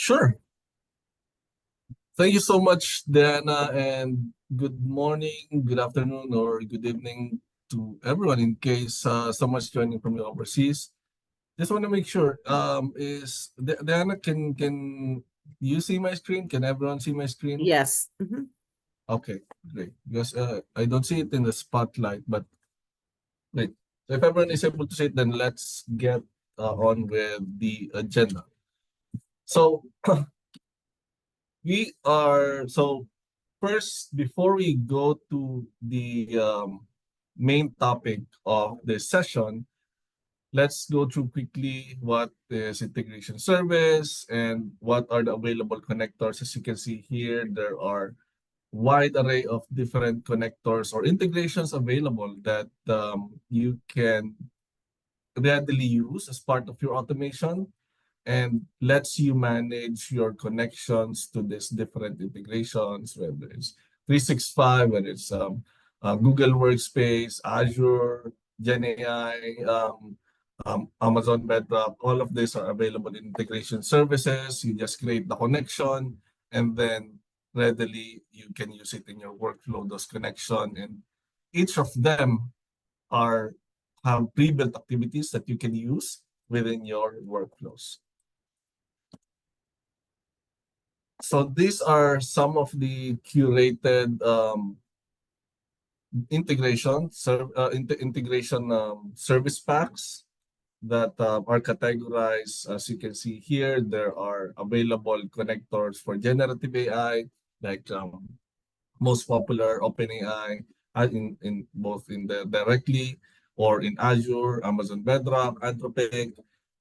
Sure. Thank you so much, Diana, and good morning, good afternoon, or good evening to everyone in case someone's joining from the overseas. Just want to make sure, Diana, can you see my screen? Can everyone see my screen? Yes. Okay, great. Because I don't see it in the spotlight, but great. So if everyone is able to see it, then let's get on with the agenda. So first, before we go to the main topic of this session, let's go through quickly what is integration service and what are the available connectors. As you can see here, there are wide array of different connectors or integrations available that you can readily use as part of your automation and lets you manage your connections to these different integrations, whether it's 365, whether it's Google Workspace, Azure, GenAI, Amazon Bedrock. All of these are available in integration services. You just create the connection, and then readily you can use it in your workflow, those connection. And each of them are have pre-built activities that you can use within your workflows. So these are some of the curated integration service packs that are categorized. As you can see here, there are available connectors for generative AI, like most popular OpenAI, in both in the directly or in Azure, Amazon Bedrock, Anthropic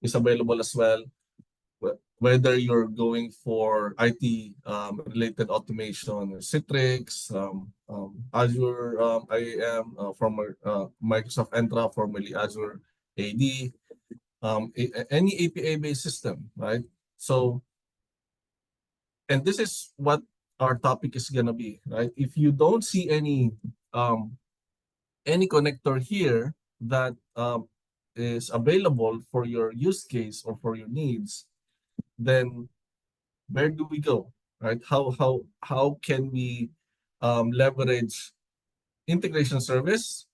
is available as well. Whether you're going for IT related automation, Citrix, Azure IAM, from Microsoft Entra, formerly Azure AD, any API-based system, right? So, and this is what our topic is gonna be, right? If you don't see any connector here that is available for your use case or for your needs, then where do we go, right? How can we leverage integration service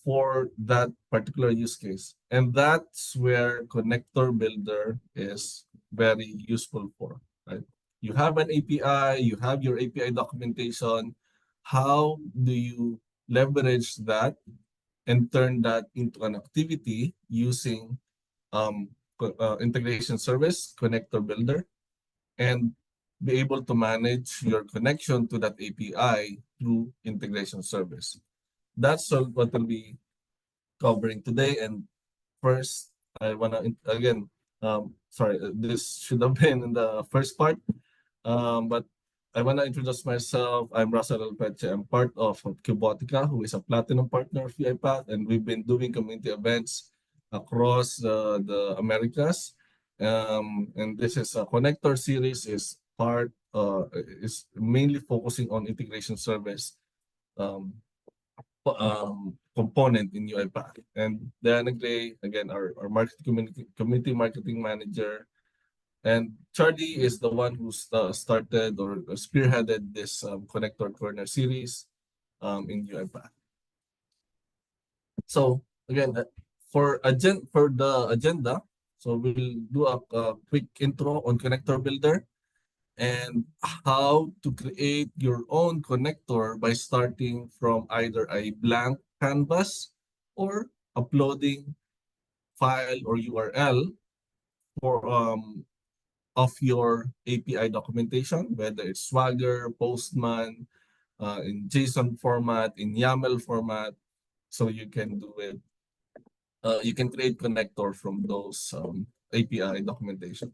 for that particular use case? And that's where Connector Builder is very useful for, right? You have an API, you have your API documentation. How do you leverage that and turn that into an activity using integration service, Connector Builder, and be able to manage your connection to that API through integration service. That's what we'll be covering today. And first, I want to, again, sorry, this should have been in the first part, but I want to introduce myself. I'm Russell Alpeche. I'm part of Cubotica, who is a platinum partner of UiPath, and we've been doing community events across the Americas. And this is a connector series is mainly focusing on integration service component in UiPath. And Diana Gray, again, our community marketing manager. And Charlie is the one who started or spearheaded this Connector Corner series in UiPath. So again, for the agenda, so we'll do a quick intro on Connector Builder and how to create your own connector by starting from either a blank canvas or uploading file or URL for of your API documentation, whether it's Swagger, Postman, in JSON format, in YAML format, so you can do it. You can create connector from those API documentation.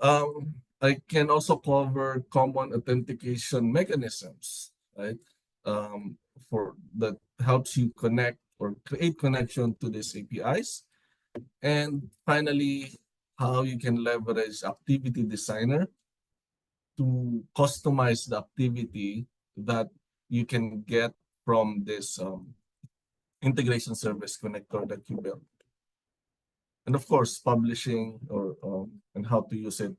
I can also cover common authentication mechanisms, right? For that helps you connect or create connection to these APIs. And finally, how you can leverage Activity Designer to customize the activity that you can get from this integration service connector that you built. and of course, publishing or and how to use it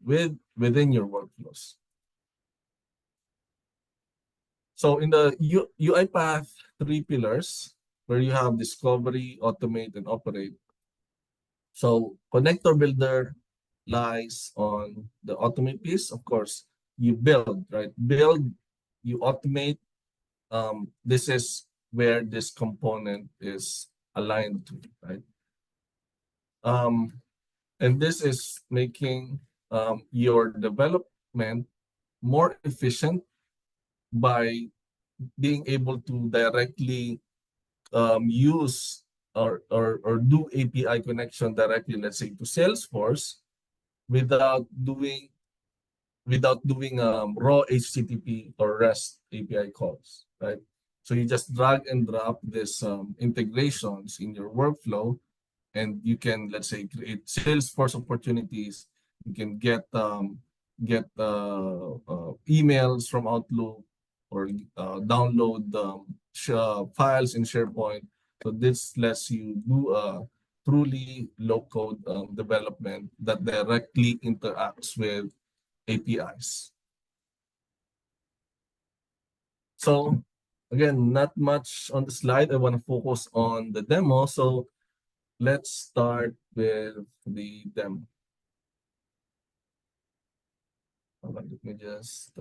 within your workflows. So in the UiPath 3 pillars, where you have discovery, automate, and operate. So connector builder lies on the automate piece. Of course, you build, right? Build, you automate. This is where this component is aligned to, right? And this is making your development more efficient by being able to directly use or do API connection directly, let's say to Salesforce, without doing raw HTTP or REST API calls, right? So you just drag and drop this integrations in your workflow, and you can, let's say, create Salesforce opportunities. You can get emails from Outlook, or download files in SharePoint. So this lets you do a truly low-code development that directly interacts with APIs. So again, not much on the slide. I want to focus on the demo. So let's start with the demo. Let me just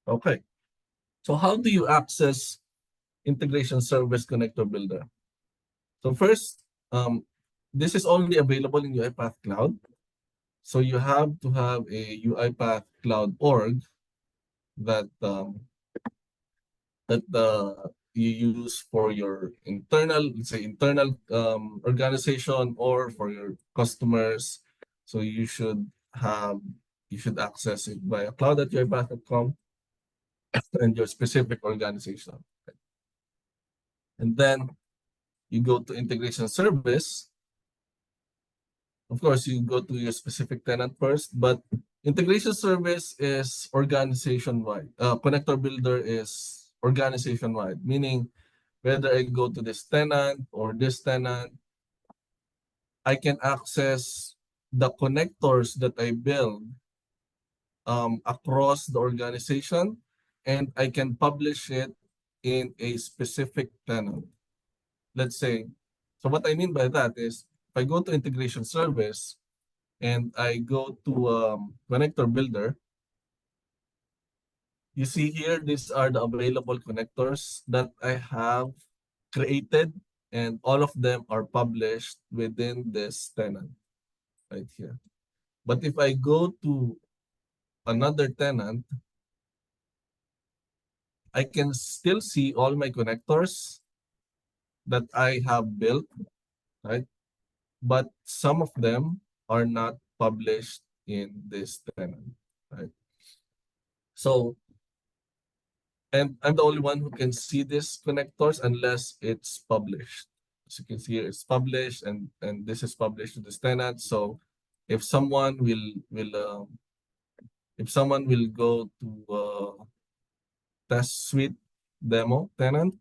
okay. So how do you access Integration Service Connector Builder? So first, this is only available in UiPath Cloud. So you have to have a UiPath Cloud org that you use for your internal, let's say internal organization, or for your customers. So you should access it via cloud.uipath.com and your specific organization. And then you go to integration service. Of course, you go to your specific tenant first, but integration service is organization-wide. Connector builder is organization-wide, meaning whether I go to this tenant or this tenant, I can access the connectors that I build across the organization, and I can publish it in a specific tenant. Let's say, so what I mean by that is, if I go to integration service and I go to connector builder, you see here, these are the available connectors that I have created, and all of them are published within this tenant right here. But if I go to another tenant, I can still see all my connectors that I have built, right? But some of them are not published in this tenant, right? So, and I'm the only one who can see these connectors unless it's published. As you can see here, it's published, and this is published to this tenant. So if someone will go to test suite demo tenant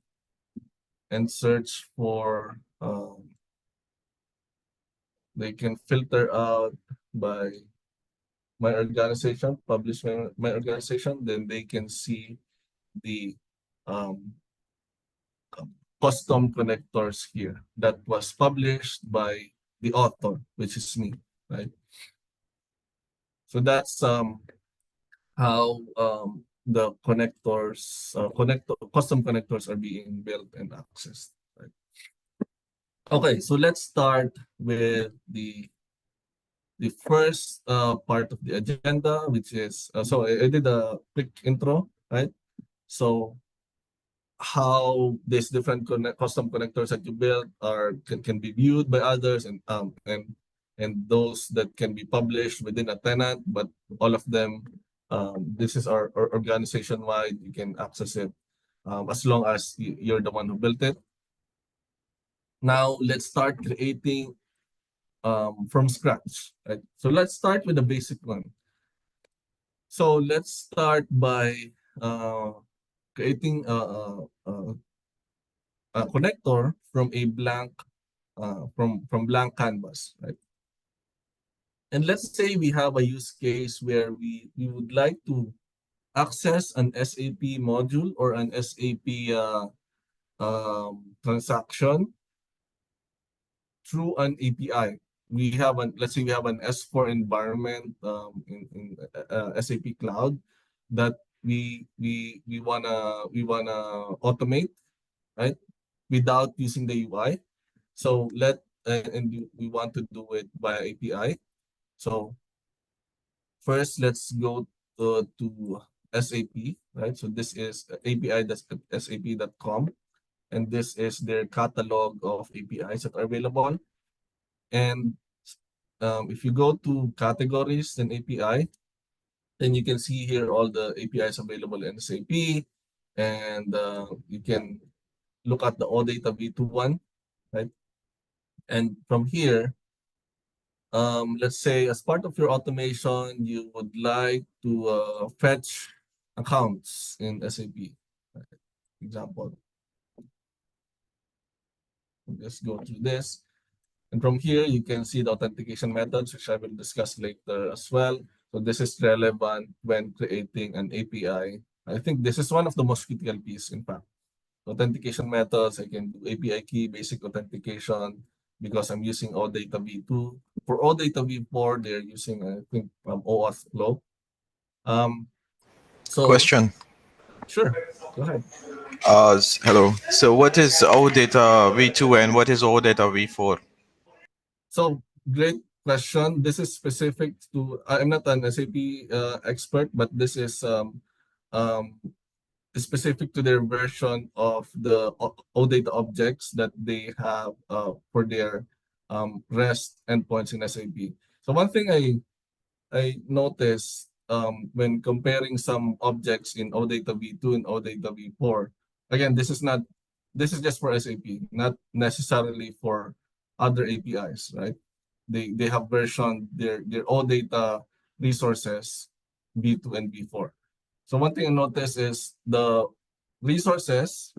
and search for, they can filter out by my organization, publish my organization, then they can see the um, custom connectors here that was published by the author, which is me, right? So that's how the custom connectors are being built and accessed, right? Okay, so let's start with the first part of the agenda, which is so I did a quick intro, right? So how these different custom connectors that you build can be viewed by others, and those that can be published within a tenant, but all of them, this is our organization wide. You can access it as long as you're the one who built it. Now let's start creating from scratch, right? So let's start with the basic one. So let's start by creating connector from a blank from blank canvas, right? And let's say we have a use case where we would like to access an SAP module or an SAP transaction through an API. We have an let's say we have an S4 environment in SAP Cloud that we wanna automate, right, without using the UI. So we want to do it via API. So first, let's go to SAP, right? So this is api.sap.com, and this is their catalog of APIs that are available. And if you go to categories and API, then you can see here all the APIs available in SAP, and you can look at the OData V2 one, right? And from here, let's say as part of your automation, you would like to fetch accounts in SAP. Example, just go through this. And from here, you can see the authentication methods, which I will discuss later as well. So this is relevant when creating an API. I think this is one of the most critical piece, in fact. Authentication methods, I can do API key, basic authentication, because I'm using OData V2. For OData V4, they're using, I think, OAuth Flow. So, Question. sure, go ahead. Hello. So what is OData V2 and what is OData V4? So, great question. This is specific to, I'm not an SAP expert, but this is um, specific to their version of the OData objects that they have for their REST endpoints in SAP. So one thing I noticed when comparing some objects in OData V2 and OData V4, again, this is just for SAP, not necessarily for other APIs, right? They have versioned their OData resources V2 and V4. So one thing I noticed is the resources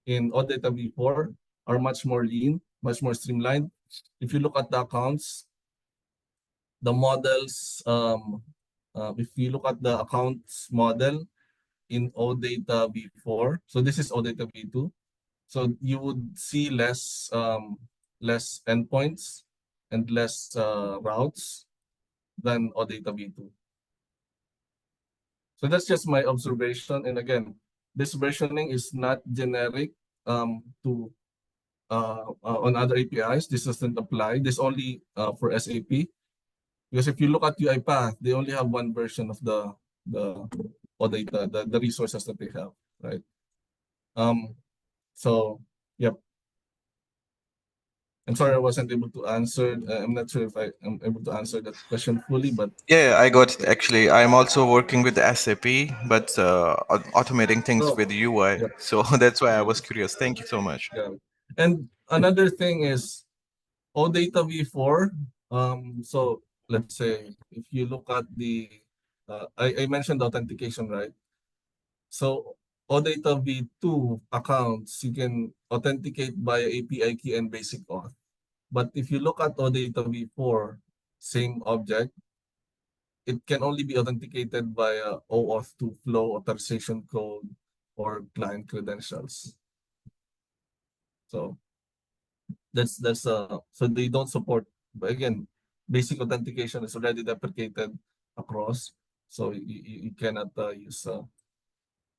in OData V4 are much more lean, much more streamlined. If you look at the accounts, the models, if you look at the accounts model in OData V4, so this is OData V2, so you would see less endpoints and less routes than OData V2. So that's just my observation. And again, this versioning is not generic to on other APIs. This doesn't apply. This only for SAP. Because if you look at UiPath, they only have one version of the OData, the resources that they have, right? So yep. I'm sorry I wasn't able to answer. I'm not sure if I am able to answer that question fully, but Yeah, I got it. Actually, I'm also working with SAP, but automating things oh, with UI. yep, So that's why I got was it. curious. Thank you so much. Yeah. And another thing is OData V4. So let's say if you look at the, I mentioned authentication, right? So OData V2 accounts, you can authenticate via API key and basic auth. But if you look at OData V4, same object, it can only be authenticated via OAuth 2 flow authorization code or client credentials. So so they don't support, but again, basic authentication is already deprecated across, so you cannot use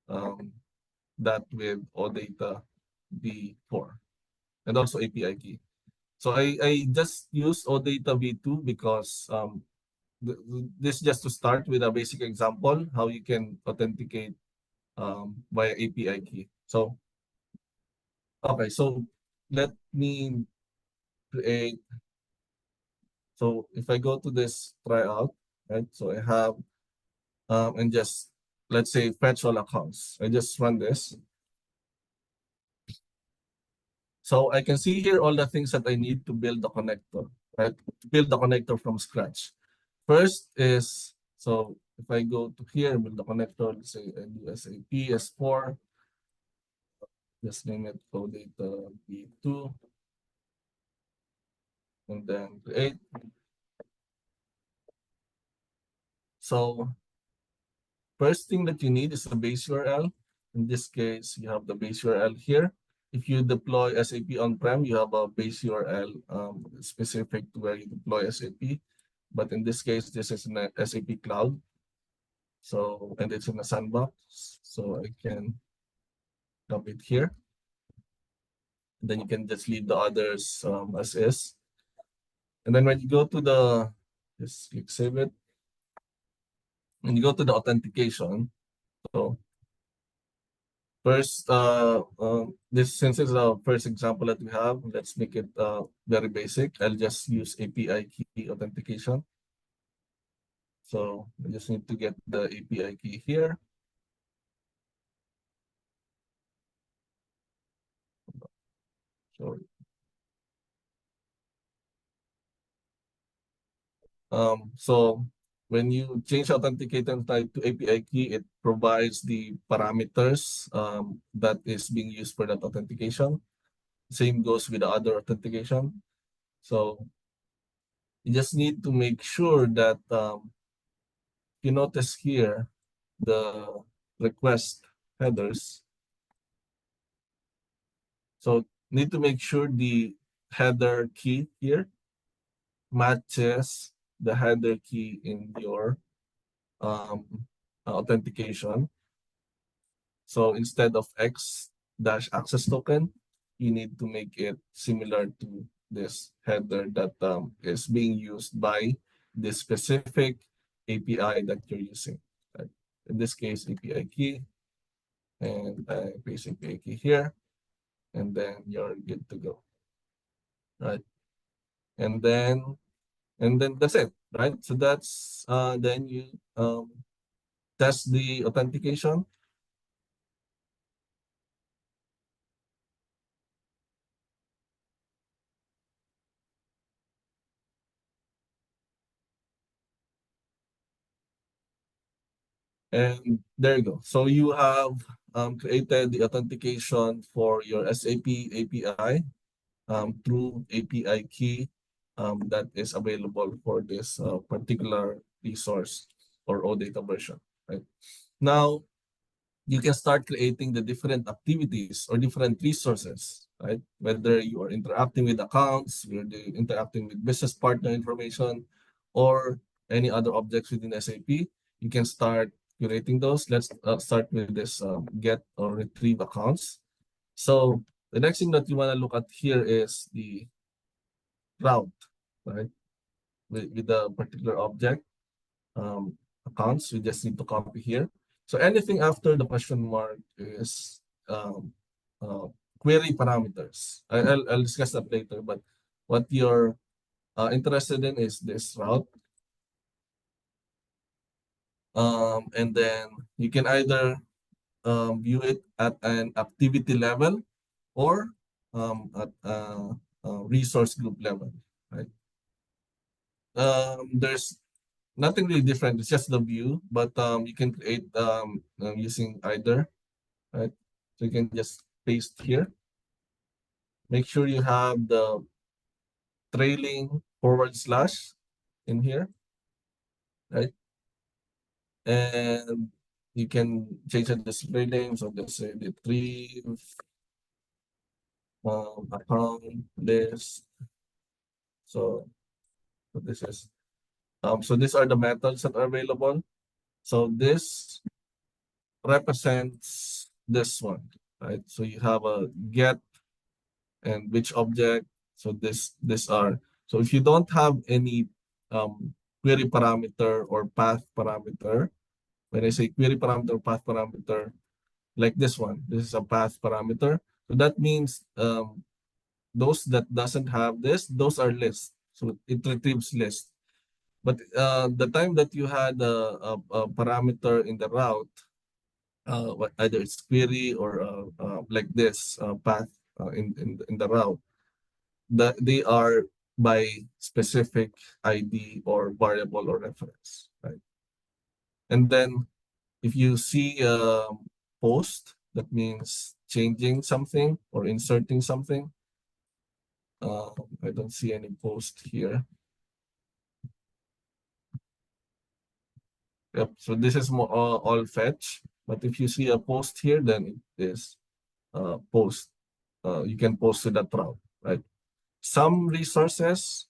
um, that with OData V4 and also API key. So I just use OData V2 because this just to start with a basic example how you can authenticate via API key. So okay, so let me create. So if I go to this tryout, right? So I have and just let's say fetch all accounts. I just run this. So I can see here all the things that I need to build the connector, right? Build the connector from scratch. First is, so if I go to here, build the connector, let's say I do SAP S4, just name it OData V2, and then create. So first thing that you need is a base URL. In this case, you have the base URL here. If you deploy SAP on-prem, you have a base URL specific to where you deploy SAP. But in this case, this is in a SAP Cloud. So, and it's in a sandbox. So I can dump it here. Then you can just leave the others as is. And then when you go to the, just click save it. When you go to the authentication, so first, this since it's the first example that we have, let's make it very basic. I'll just use API key authentication. So I just need to get the API key here. So, so when you change authenticator type to API key, it provides the parameters that is being used for that authentication. Same goes with the other authentication. So you just need to make sure that you notice here the request headers. So need to make sure the header key here matches the header key in your authentication. So instead of X dash access token, you need to make it similar to this header that is being used by this specific API that you're using. Right? In this case, API key, and I paste API key here, and then you're good to go. Right? And then that's it. Right? So that's then you test the authentication. And there you go. So you have created the authentication for your SAP API through API key that is available for this particular resource or OData version. Right? Now, you can start creating the different activities or different resources, right? Whether you are interacting with accounts, whether you're interacting with business partner information, or any other objects within SAP, you can start curating those. Let's start with this get or retrieve accounts. So the next thing that you want to look at here is the route, right? With the particular object accounts, we just need to copy here. So anything after the question mark is query parameters. I'll discuss that later, but what you're interested in is this route. And then you can either view it at an activity level or at a resource group level, right? There's nothing really different. It's just the view, but you can create using either, right? So you can just paste here. Make sure you have the trailing forward slash in here, right? And you can change the display name. So just say retrieve account list. So this is so these are the methods that are available. So this represents this one, right? So you have a get and which object. So these are, so if you don't have any query parameter or path parameter, when I say query parameter or path parameter, like this one, this is a path parameter. So that means those that doesn't have this, those are lists. So it retrieves list. But the time that you had a parameter in the route, either it's query or like this path in the route, that they are by specific ID or variable or reference, right? And then if you see post, that means changing something or inserting something. I don't see any post here. Yep, so this is more all fetch, but if you see a post here, then it is post. You can post to that route, right? Some resources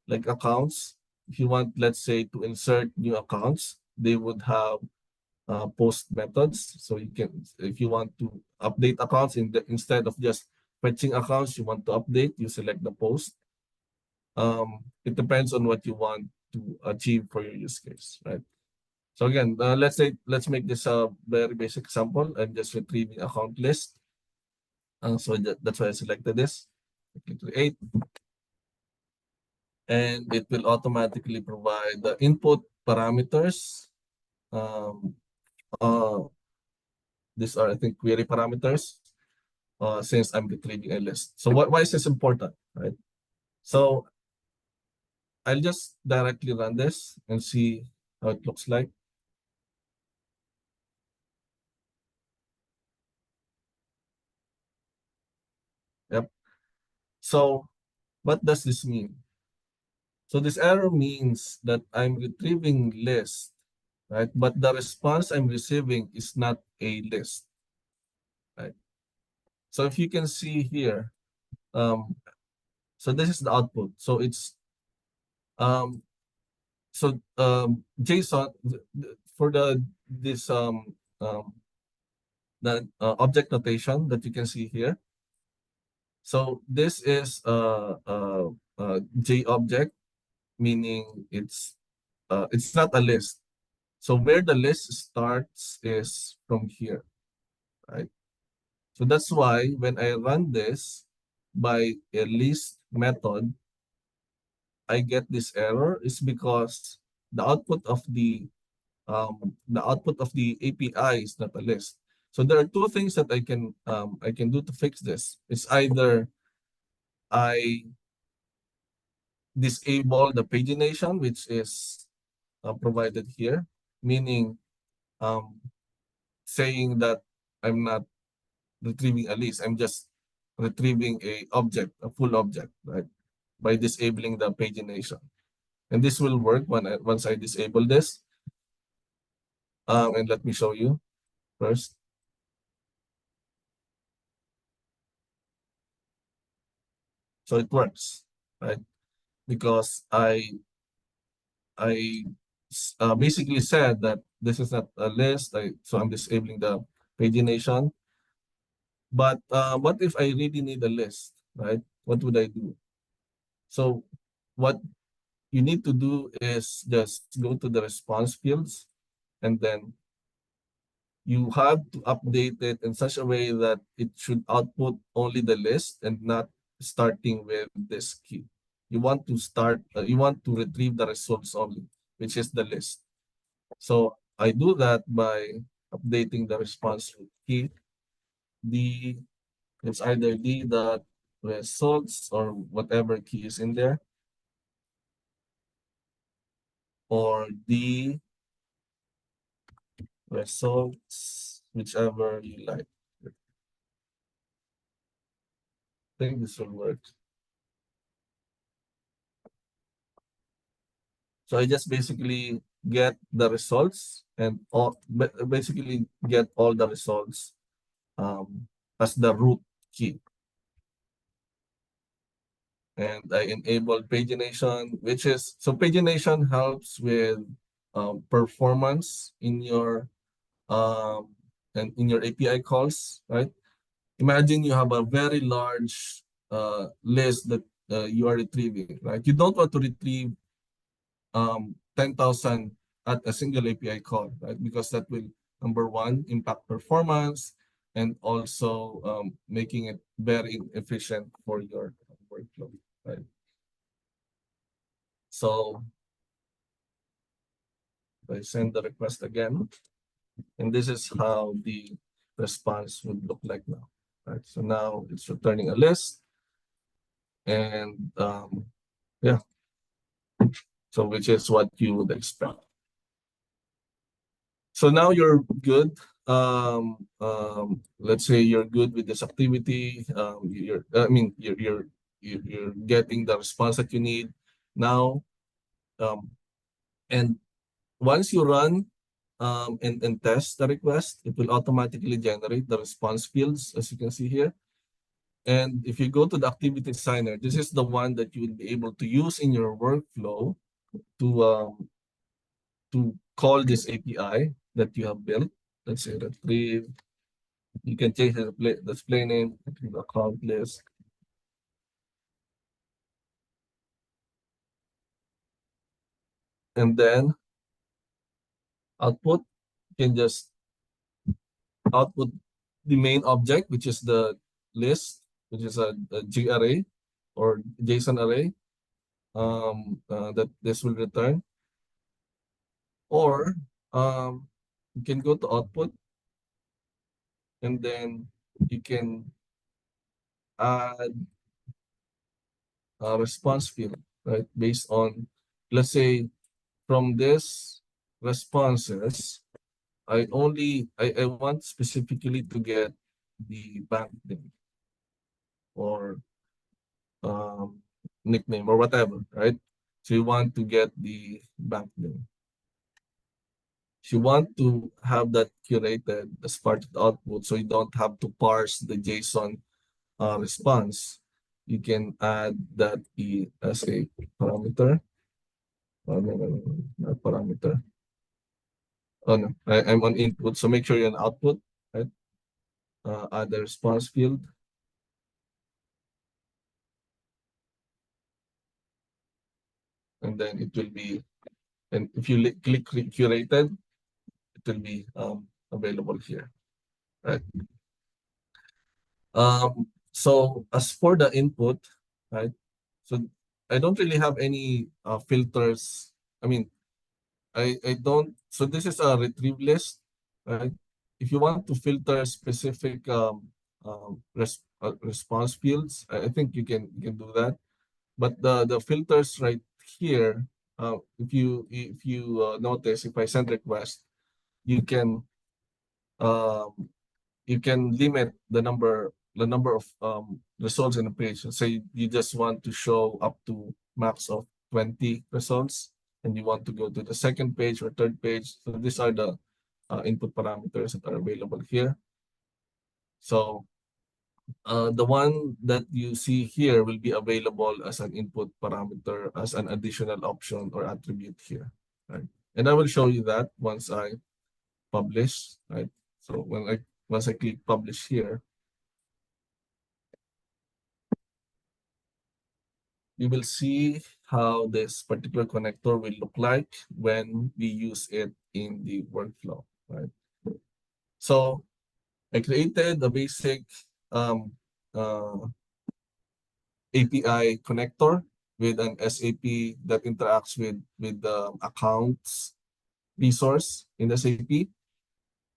like accounts, if you want, let's say, to insert new accounts, they would have post methods. So you can, if you want to update accounts instead of just fetching accounts, you want to update, you select the post. It depends on what you want to achieve for your use case, right? So again, let's make this a very basic example. I'm just retrieving account list. So that's why I selected this. Click create, and it will automatically provide the input parameters. Um, uh, these are, I think, query parameters. Since I'm retrieving a list. So why is this important, right? So I'll just directly run this and see how it looks like. Yep. So what does this mean? So this error means that I'm retrieving list, right? But the response I'm receiving is not a list, right? So if you can see here, um, so this is the output. So it's um, JSON for this the object notation that you can see here. So this is J object, meaning it's not a list. So where the list starts is from here, right? So that's why when I run this by a list method, I get this error is because the output of the API is not a list. So there are two things that I can do to fix this. It's either I disable the pagination, which is provided here, meaning um, saying that I'm not retrieving a list. I'm just retrieving a object, a full object, right? By disabling the pagination. And this will work once I disable this. And let me show you first. So it works, right? Because I basically said that this is not a list, so I'm disabling the pagination. But what if I really need a list, right? What would I do? So what you need to do is just go to the response fields, and then you have to update it in such a way that it should output only the list and not starting with this key. You want to retrieve the results only, which is the list. So I do that by updating the response key. It's either D dot results or whatever key is in there, or D results, whichever you like. I think this will work. So I just basically get the results and basically get all the results as the root key. And I enable pagination, which is, so pagination helps with performance in your and in your API calls, right? Imagine you have a very large list that you are retrieving, right? You don't want to retrieve 10,000 at a single API call, right? Because that will, number one, impact performance, and also making it very inefficient for your workflow, right? So I send the request again, and this is how the response would look like now, right? So now it's returning a list, and yeah, so which is what you would expect. So now you're good let's say you're good with this activity, I mean, you're getting the response that you need now, um, and once you run and test the request, it will automatically generate the response fields, as you can see here. And if you go to the activity designer, this is the one that you will be able to use in your workflow to call this API that you have built. Let's say retrieve. You can change the display name, retrieve account list, and then output. You can just output the main object, which is the list, which is a G array or JSON array that this will return. Or you can go to output and then you can add a response field, right? Based on, let's say, from this responses, I want specifically to get the bank name or um, nickname or whatever, right? So you want to get the bank name. If you want to have that curated as part of the output, so you don't have to parse the JSON response, you can add that as a parameter. No, not parameter. Oh no, I'm on input, so make sure you're on output, right? Add the response field, and then it will be, and if you click curated, it will be available here, right? So as for the input, right? So I don't really have any filters. I mean, I don't. So this is a retrieve list, right? If you want to filter specific response fields, I think you can do that. But the filters right here, if you notice, if I send request, you can um, you can limit the number of results in a page. Say you just want to show up to max of 20 results, and you want to go to the second page or third page. So these are the input parameters that are available here. So the one that you see here will be available as an input parameter as an additional option or attribute here, right? And I will show you that once I publish, right? So once I click publish here, you will see how this particular connector will look like when we use it in the workflow, right? So I created a basic um, uh, API connector with an SAP that interacts with the accounts resource in SAP.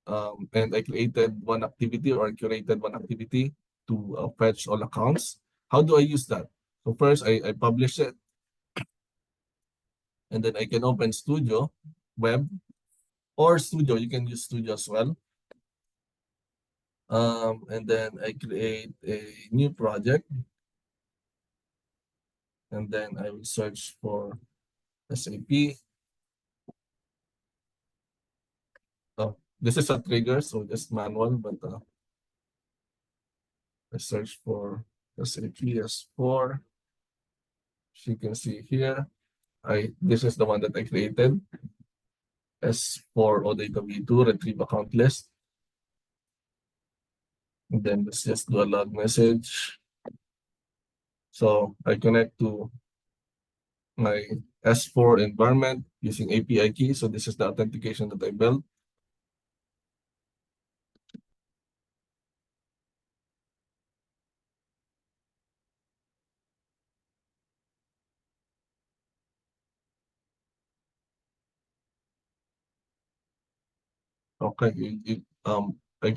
And I created one activity or I curated one activity to fetch all accounts. How do I use that? So first, I publish it, and then I can open Studio Web or Studio. You can use Studio as well. And then I create a new project, and then I will search for SAP. This is a trigger, so just manual, but I search for SAP S4. As you can see here, this is the one that I created. S4 OData V2 retrieve account list. And then let's just do a log message. So I connect to my S4 environment using API key. So this is the authentication that I built. Okay, I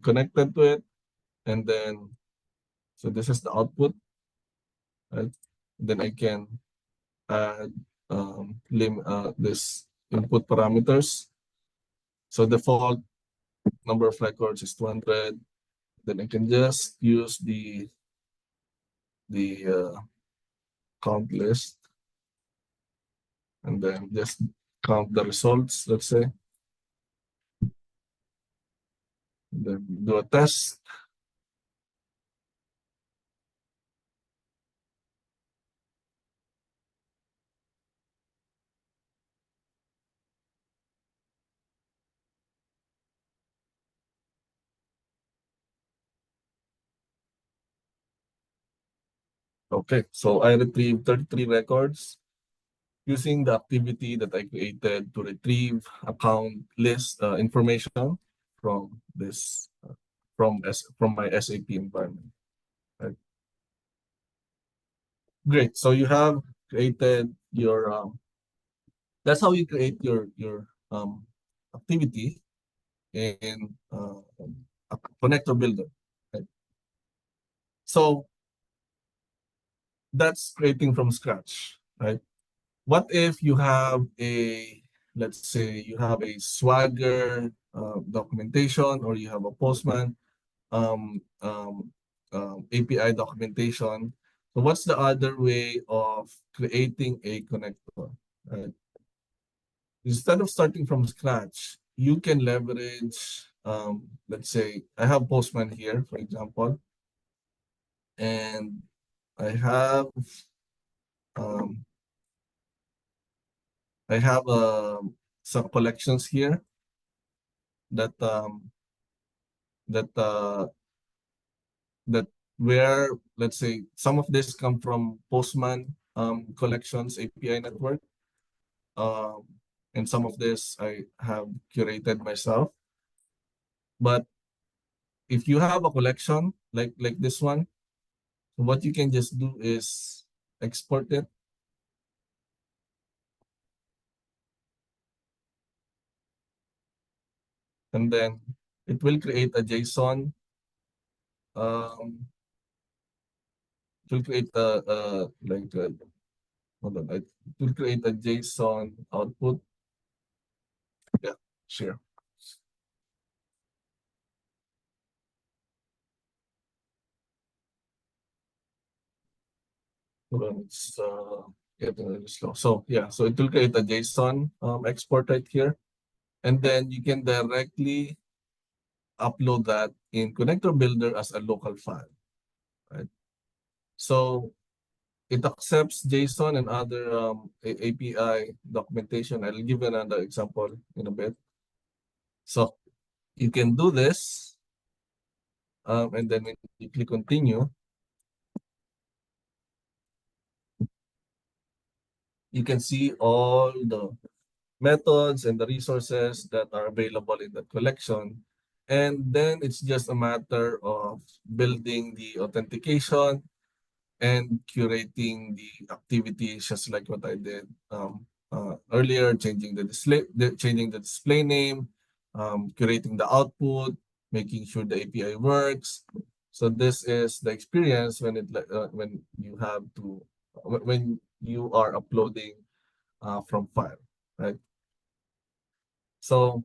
connected to it, and then so this is the output, right? Then I can add this input parameters. So default number of records is 200. Then I can just use the count list and then just count the results, let's say. Then do a test. Okay, so I retrieved 33 records using the activity that I created to retrieve account list information from this from my SAP environment. Right. Great. So you have created your that's how you create your activity in a connector builder. Right? So that's creating from scratch, right? What if you have a, let's say you have a Swagger documentation, or you have a Postman API documentation? So what's the other way of creating a connector, right? Instead of starting from scratch, you can leverage, let's say I have Postman here, for example, and I have um, some collections here that that uh, that where, let's say, some of this come from Postman collections API network, um, and some of this I have curated myself. But if you have a collection like this one, what you can just do is export it, and then it will create a JSON. Um, it will create hold on, it will create a JSON output. Yeah, sure. Hold on, it's getting a little slow. So yeah, so it will create a JSON export right here, and then you can directly upload that in Connector Builder as a local file, right? So it accepts JSON and other API documentation. I'll give you another example in a bit. So you can do this, and then when you click continue, you can see all the methods and the resources that are available in the collection. And then it's just a matter of building the authentication and curating the activities, just like what I did earlier, changing the display name, curating the output, making sure the API works. So this is the experience when you have to when you are uploading from file, right? So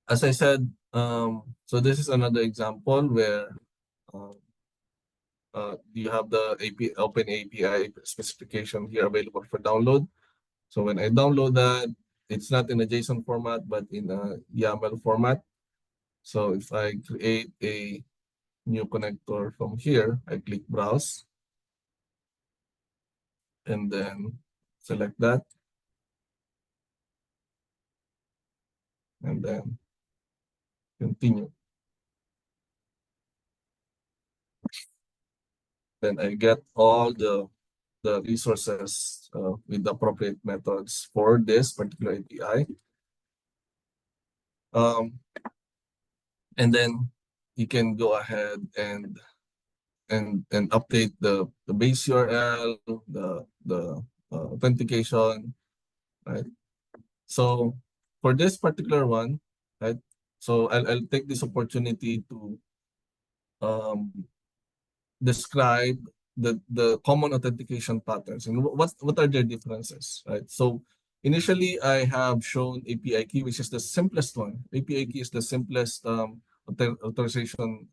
as I said, so this is another example where um, you have the Open API specification here available for download. So when I download that, it's not in a JSON format, but in a YAML format. So if I create a new connector from here, I click Browse, and then select that, and then continue. Then I get all the resources with the appropriate methods for this particular API. And then you can go ahead and update the base URL, the authentication, right? So for this particular one, right? So I'll take this opportunity to um, describe the common authentication patterns and what are their differences, right? So Initially, I have shown API key, which is the simplest one. API key is the simplest authorization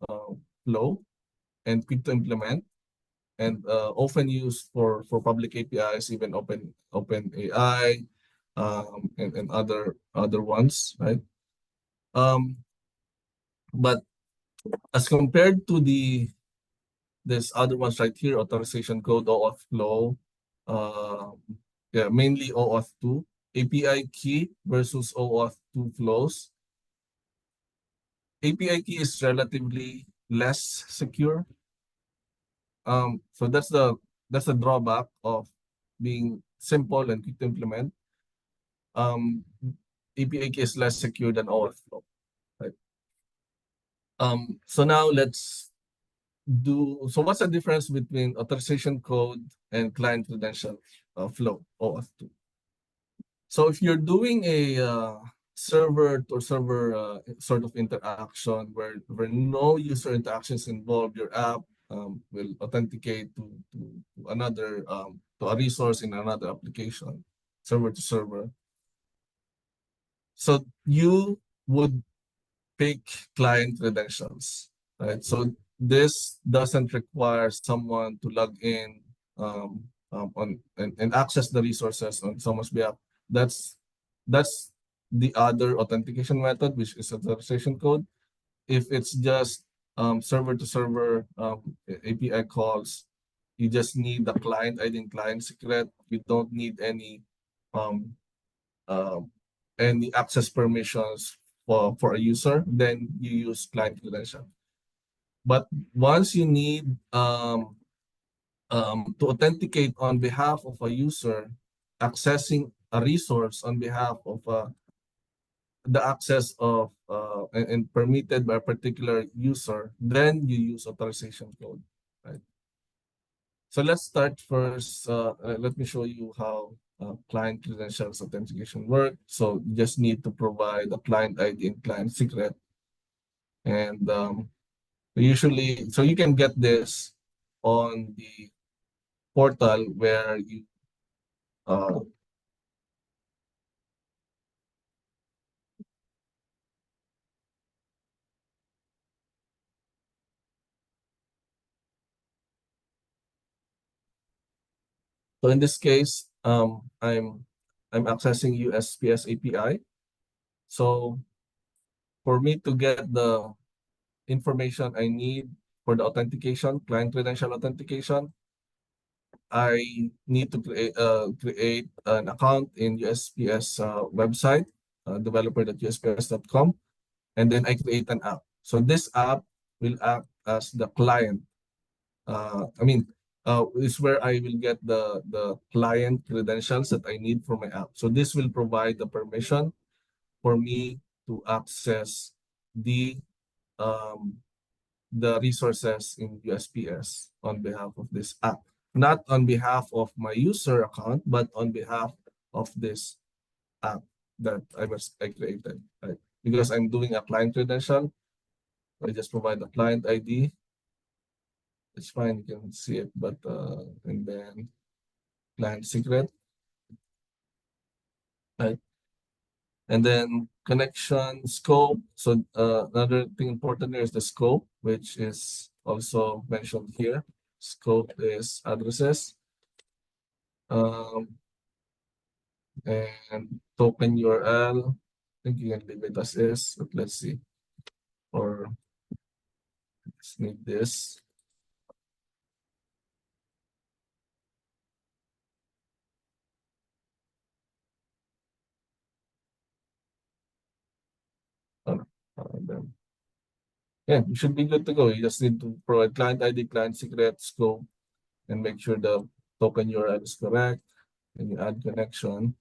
flow and quick to implement, and often used for public APIs, even OpenAI, and other ones, right? But as compared to this other ones right here, authorization code, OAuth flow, yeah, mainly OAuth 2, API key versus OAuth 2 flows. API key is relatively less secure. So that's the drawback of being simple and quick to implement. API key is less secure than OAuth flow, right? So now so what's the difference between authorization code and client credential flow, OAuth 2? So if you're doing a server to server sort of interaction where no user interactions involved, your app will authenticate to another to a resource in another application, server to server. So you would pick client credentials, right? So this doesn't require someone to log in on and access the resources on someone's behalf. That's that's the other authentication method, which is authorization code. If it's just server to server API calls, you just need the client ID and client secret. You don't need um, um, any access permissions for a user, then you use client credential. But once you need to authenticate on behalf of a user accessing a resource on behalf of the access of and permitted by a particular user, then you use authorization code, right? So let's start first. Let me show you how client credentials authentication work. So you just need to provide a client ID and client secret. And usually, so you can get this on the portal where you uh, so in this case, I'm accessing USPS API. So for me to get the information I need for the authentication, client credential authentication, I need to create an account in USPS website, developer.usps.com, and then I create an app. So this app will act as the client. Is where I will get the client credentials that I need for my app. So this will provide the permission for me to access the um, the resources in USPS on behalf of this app. Not on behalf of my user account, but on behalf of this app that I created, right? Because I'm doing a client credential, I just provide the client ID. It's fine, you can see it, but and then client secret, right? And then connection scope. So another thing important here is the scope, which is also mentioned here. Scope is addresses. And token URL. I think you can leave it as is, but let's see. Or let's need this. Then, yeah, you should be good to go. You just need to provide client ID, client secret, scope, and make sure the token URL is correct. And you add connection.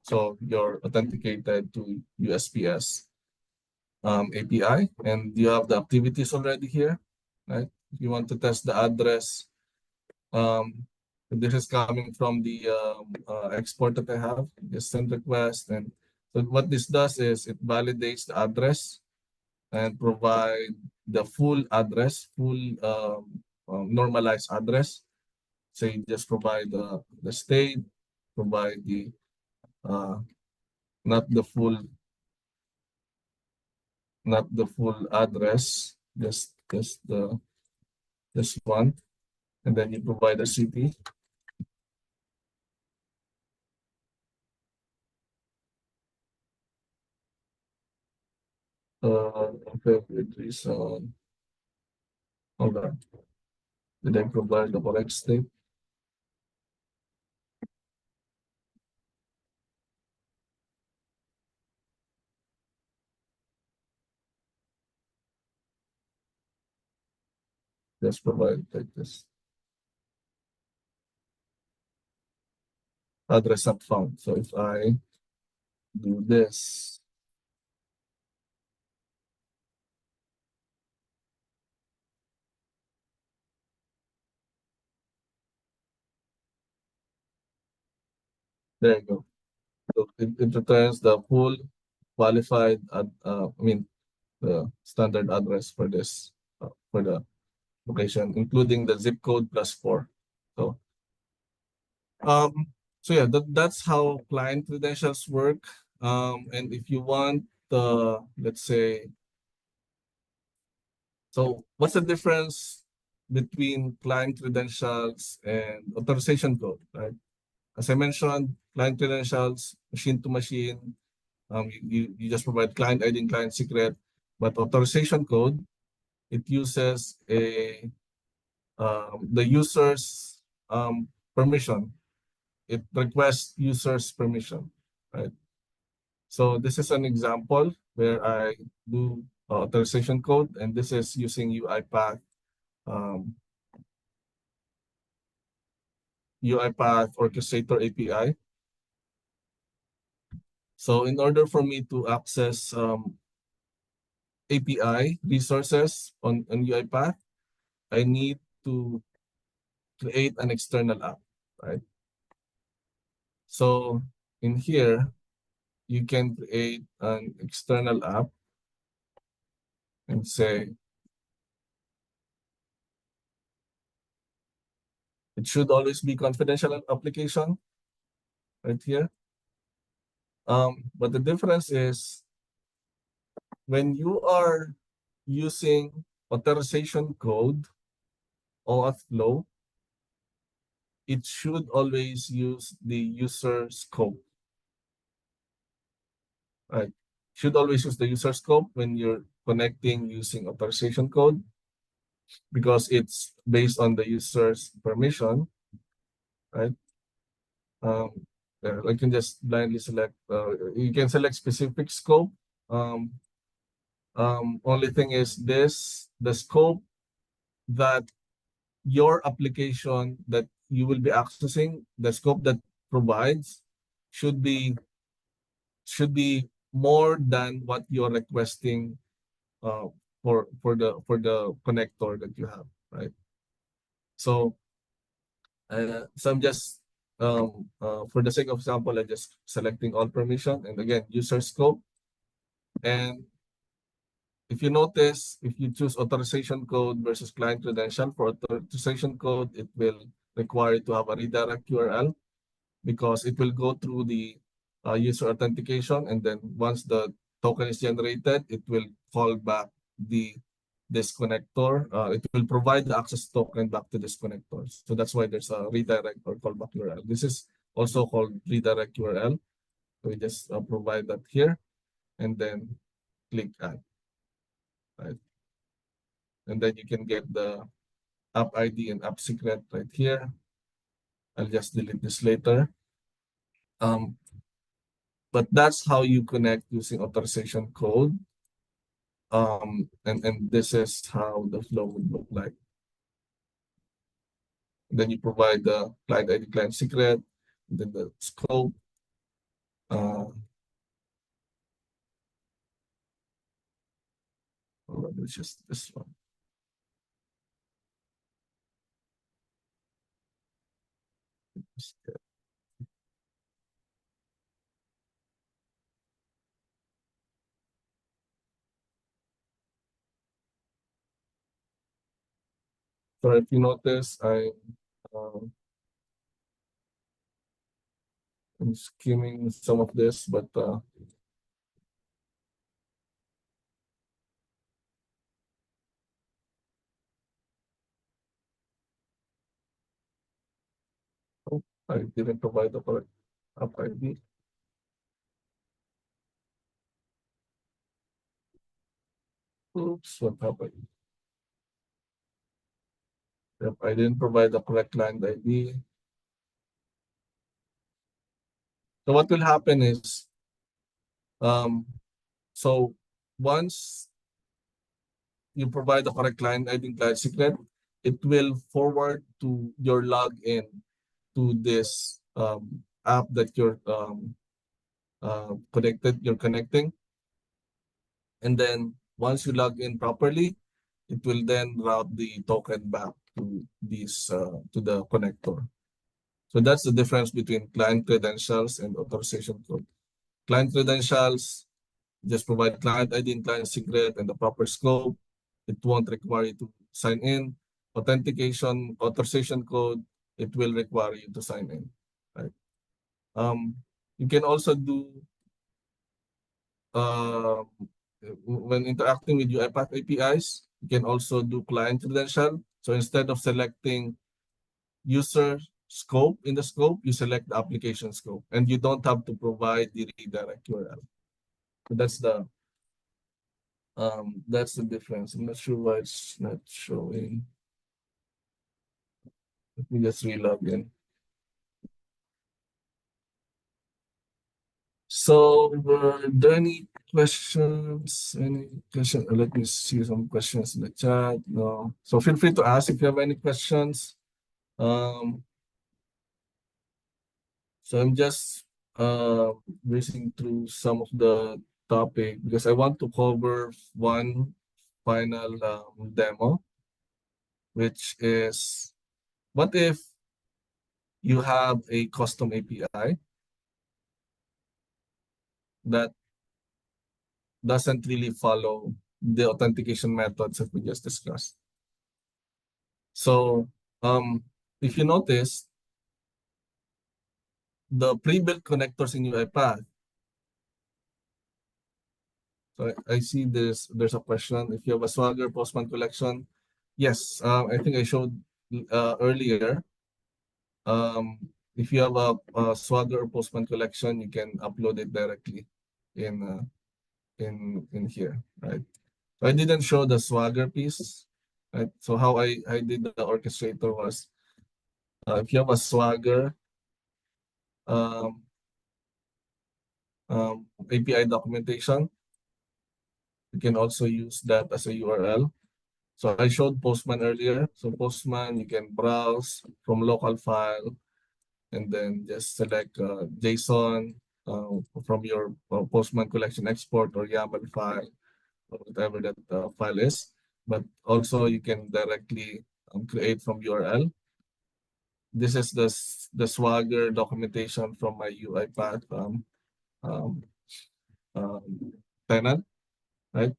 So you're authenticated to USPS API, and you have the activities already here, right? If you want to test the address, this is coming from the export that I have, the send request. And so what this does is it validates the address and provide the full address, full normalized address. say just provide the state, provide the uh, not the full address, just the this one, and then you provide a city. Okay, with reason. Hold on. Did I provide the correct state? Just provide like this. Address not found. So if I do this, there you go. So it returns the full qualified, I mean, the standard address for this, for the location, including the zip code +4. So, um, so yeah, that's how client credentials work. And if you want the, let's say, so what's the difference between client credentials and authorization code, right? As I mentioned, client credentials, machine to machine, you just provide client ID and client secret, but authorization code, it uses the user's permission. It requests user's permission, right? So this is an example where I do authorization code, and this is using UiPath um, UiPath Orchestrator API. So in order for me to access API resources on UiPath, I need to create an external app, right? So in here, you can create an external app and say, it should always be confidential application right here. But the difference is when you are using authorization code OAuth flow, it should always use the user scope, right? Should always use the user scope when you're connecting using authorization code because it's based on the user's permission, right? Um, I can just blindly select, you can select specific scope. Um, Only thing is the scope that your application that you will be accessing, the scope that provides should be more than what you're requesting uh, for the connector that you have, right? So, so I'm just for the sake of example, I'm just selecting all permission and again user scope. And if you notice, if you choose authorization code versus client credential, for authorization code, it will require you to have a redirect URL because it will go through the user authentication, and then once the token is generated, it will call back the this connector. It will provide the access token back to this connector. So that's why there's a redirect or callback URL. This is also called redirect URL. So we just provide that here and then click add, right? And then you can get the app ID and app secret right here. I'll just delete this later. Um, but that's how you connect using authorization code. And this is how the flow would look like. Then you provide the client ID, client secret, then the scope. It's just this one. So if you notice, I I'm skimming some of this, but oh, I didn't provide the correct app ID. Oops, what happened? Yep, I didn't provide the correct client ID. So what will happen is, um, so once you provide the correct client ID and client secret, it will forward to your login to this app that you're connecting. And then once you log in properly, it will then route the token back to this to the connector. So that's the difference between client credentials and authorization code. Client credentials just provide client ID and client secret and the proper scope. It won't require you to sign in. Authentication, authorization code, it will require you to sign in. Right? You can also do uh, when interacting with UiPath APIs, you can also do client credential. So instead of selecting user scope in the scope, you select the application scope, and you don't have to provide the redirect URL. So that's the difference. I'm not sure why it's not showing. Let me just relog in. So were there any questions? Any question? Let me see some questions in the chat. No. So feel free to ask if you have any questions. Um, so I'm just racing through some of the topic because I want to cover one final demo, which is what if you have a custom API that doesn't really follow the authentication methods that we just discussed. So if you notice, the pre-built connectors in UiPath, so I see there's a question. If you have a Swagger Postman collection, yes, I think I showed earlier. If you have a Swagger or Postman collection, you can upload it directly in in here, right? So I didn't show the Swagger piece, right? So how I did the orchestrator was, if you have a Swagger um, API documentation, you can also use that as a URL. So I showed Postman earlier. So Postman, you can browse from local file and then just select JSON from your Postman collection export or YAML file or whatever that file is. But also you can directly create from URL. This is the Swagger documentation from my UiPath um, um, tenant, right?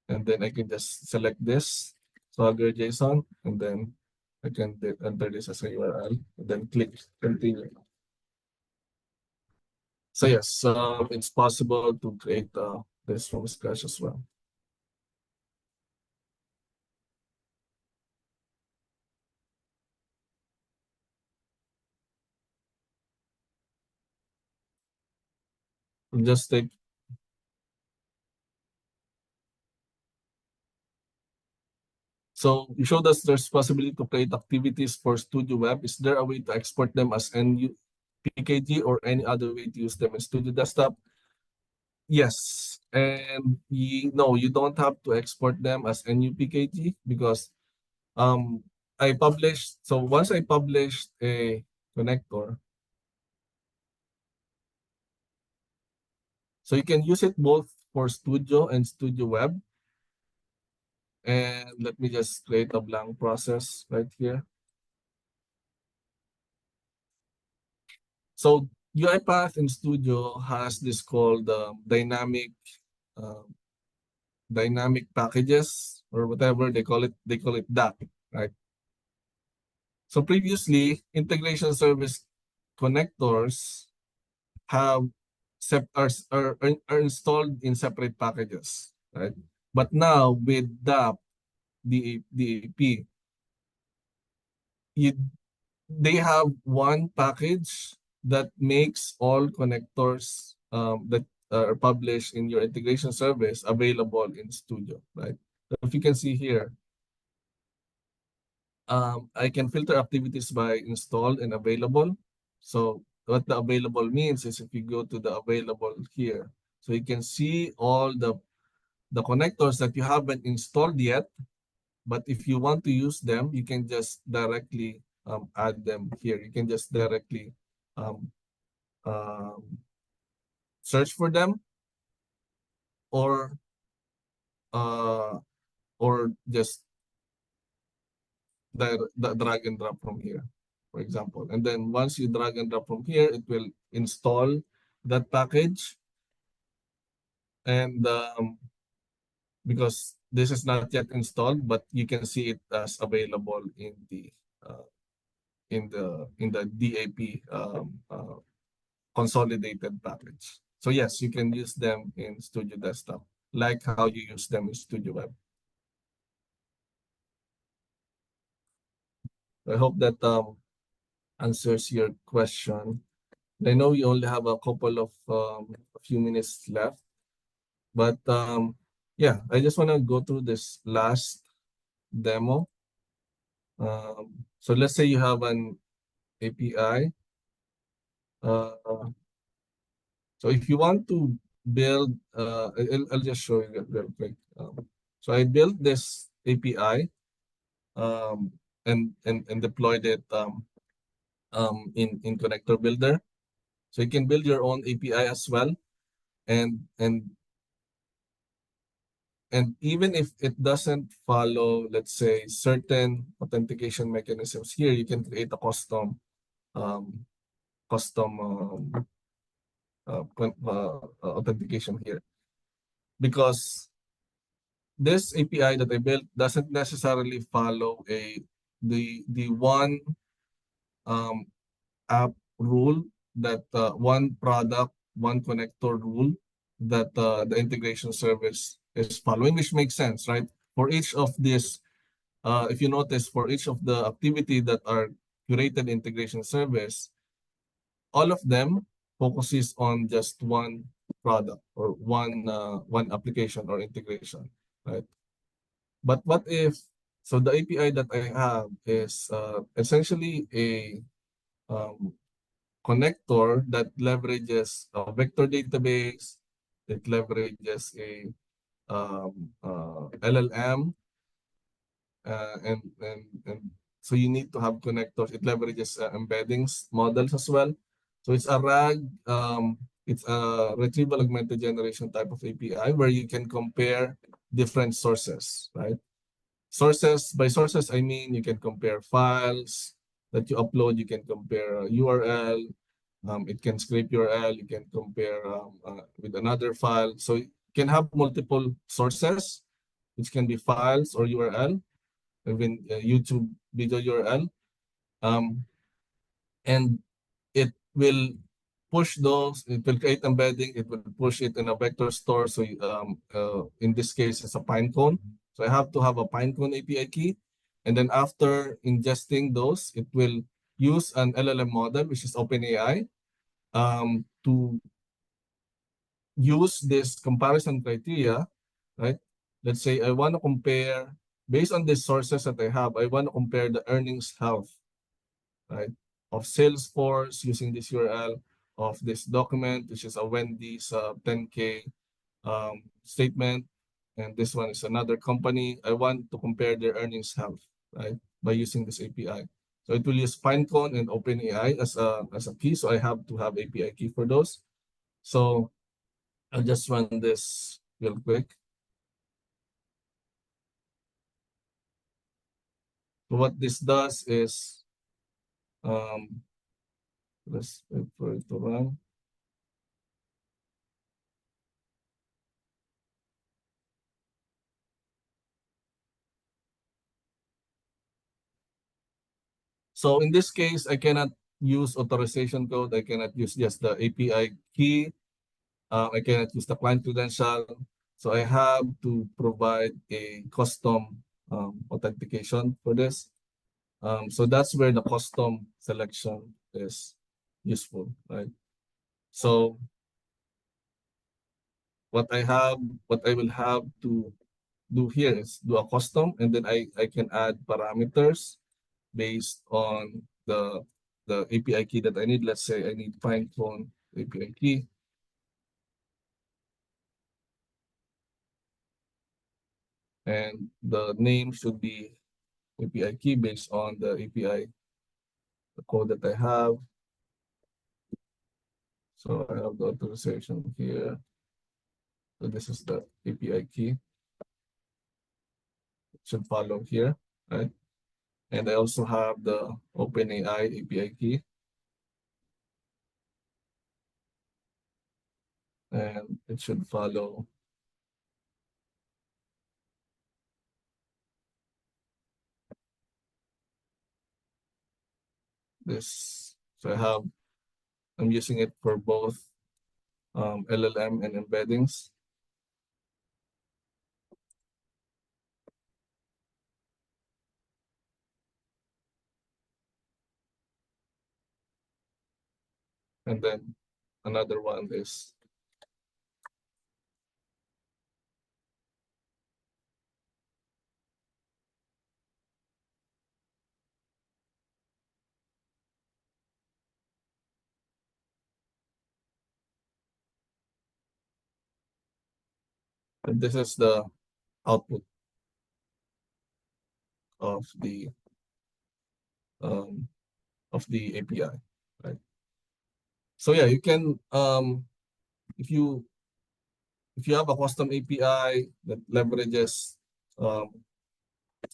And then I can just select this Swagger JSON, and then I can enter this as a URL, and then click continue. So yes, it's possible to create this from scratch as well. Just take. So you showed us there's possibility to create activities for Studio Web. Is there a way to export them as PKG or any other way to use them in Studio Desktop? Yes, and no, you don't have to export them as NUPKG because I published. So once I published a connector, so you can use it both for Studio and Studio Web. And let me just create a blank process right here. So UiPath in Studio has this called uh, dynamic packages or whatever they call it. They call it DAP, right? So previously, integration service connectors have are installed in separate packages, right? But now with DAP, DAP, you, they have one package that makes all connectors that are published in your integration service available in Studio, right? So if you can see here, I can filter activities by installed and available. So what the available means is if you go to the available here, so you can see all the connectors that you haven't installed yet, but if you want to use them, you can just directly add them here. You can just directly um, um, search for them or uh, or just drag and drop from here, for example. And then once you drag and drop from here, it will install that package. And because this is not yet installed, but you can see it as available uh, in the DAP consolidated package. So yes, you can use them in Studio Desktop, like how you use them in Studio Web. I hope that answers your question. I know you only have a couple of a few minutes left, but yeah, I just want to go through this last demo. So let's say you have an API. So if you want to build, I'll just show you real quick. So I built this API um, and deployed it in Connector Builder. So you can build your own API as well, and and and even if it doesn't follow, let's say, certain authentication mechanisms here, you can create a um, custom authentication here because this API that I built doesn't necessarily follow the one um, app rule that one product, one connector rule that the integration service is following, which makes sense, right? For each of these, if you notice, for each of the activity that are curated integration service, all of them focuses on just one product or one application or integration, right? But what if, so the API that I have is essentially a um, connector that leverages a vector database, it leverages a LLM, and so you need to have connectors. It leverages embeddings models as well. So it's a RAG, it's a retrieval augmented generation type of API where you can compare different sources, right? Sources, by sources, I mean you can compare files that you upload, you can compare URL, it can scrape URL, you can compare with another file. So you can have multiple sources, which can be files or URL, even YouTube video URL. Um, and it will push those, it will create embedding, it will push it in a vector store. So in this case, it's a Pinecone. So I have to have a Pinecone API key. And then after ingesting those, it will use an LLM model, which is OpenAI, to use this comparison criteria, right? Let's say I want to compare, based on the sources that I have, I want to compare the earnings health, right, of Salesforce using this URL, of this document, which is a Wendy's 10K statement, and this one is another company. I want to compare their earnings health, right, by using this API. So it will use Pinecone and OpenAI as a key. So I have to have API key for those. So I'll just run this real quick. So what this does is, let's wait for it to run. So in this case, I cannot use authorization code. I cannot use just the API key. I cannot use the client credential. So I have to provide a custom authentication for this. So that's where the custom selection is useful, right? So what I will have to do here is do a custom, and then I can add parameters based on the API key that I need. Let's say I need PinePhone API key. And the name should be API key based on the API, the code that I have. So I have the authorization here. So this is the API key. It should follow here, right? And I also have the OpenAI API key. And it should follow this. So I'm using it for both LLM and embeddings. And then another one is and this is the output of the API, right? So yeah, you can if you have a custom API that leverages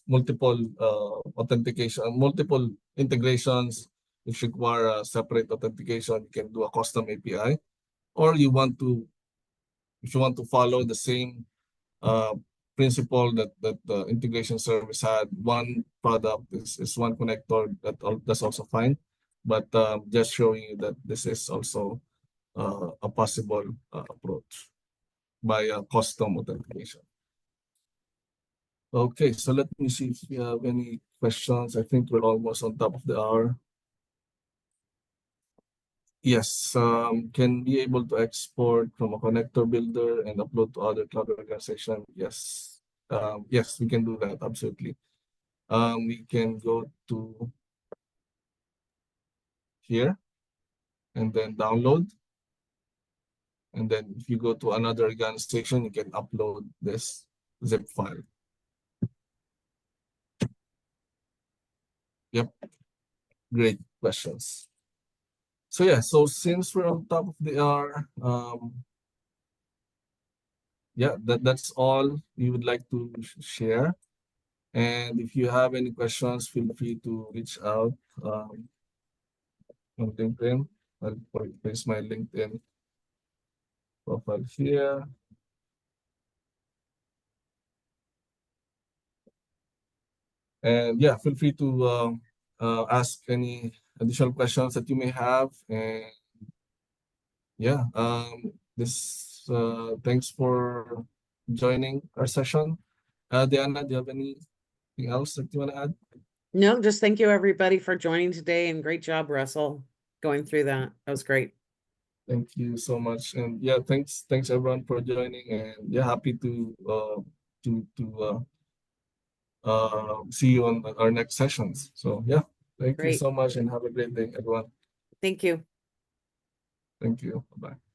multiple authentication, multiple integrations, which require a separate authentication, you can do a custom API. Or you want to, if you want to follow the same principle that the integration service had, one product is one connector, that's also fine. But just showing you that this is also a possible approach by custom authentication. Okay, so let me see if we have any questions. I think we're almost on top of the hour. Yes, can be able to export from a connector builder and upload to other cloud organization. Yes, yes, we can do that, absolutely. We can go to here and then download. And then if you go to another organization, you can upload this zip file. Yep, great questions. So yeah, so since we're on top of the hour, yeah, that's all we would like to share. And if you have any questions, feel free to reach out on LinkedIn. I'll place my LinkedIn profile here. And yeah, feel free to ask any additional questions that you may have. And yeah, thanks for joining our session. Diana, do you have anything else that you want to add? No, just thank you everybody for joining today, and great job, Russell, going through that. That was great. Thank you so much. And yeah, thanks everyone for joining. And yeah, happy to see you on our next sessions. So yeah, thank you Great. so much and have a great day, everyone. Thank you. Thank you. Bye-bye.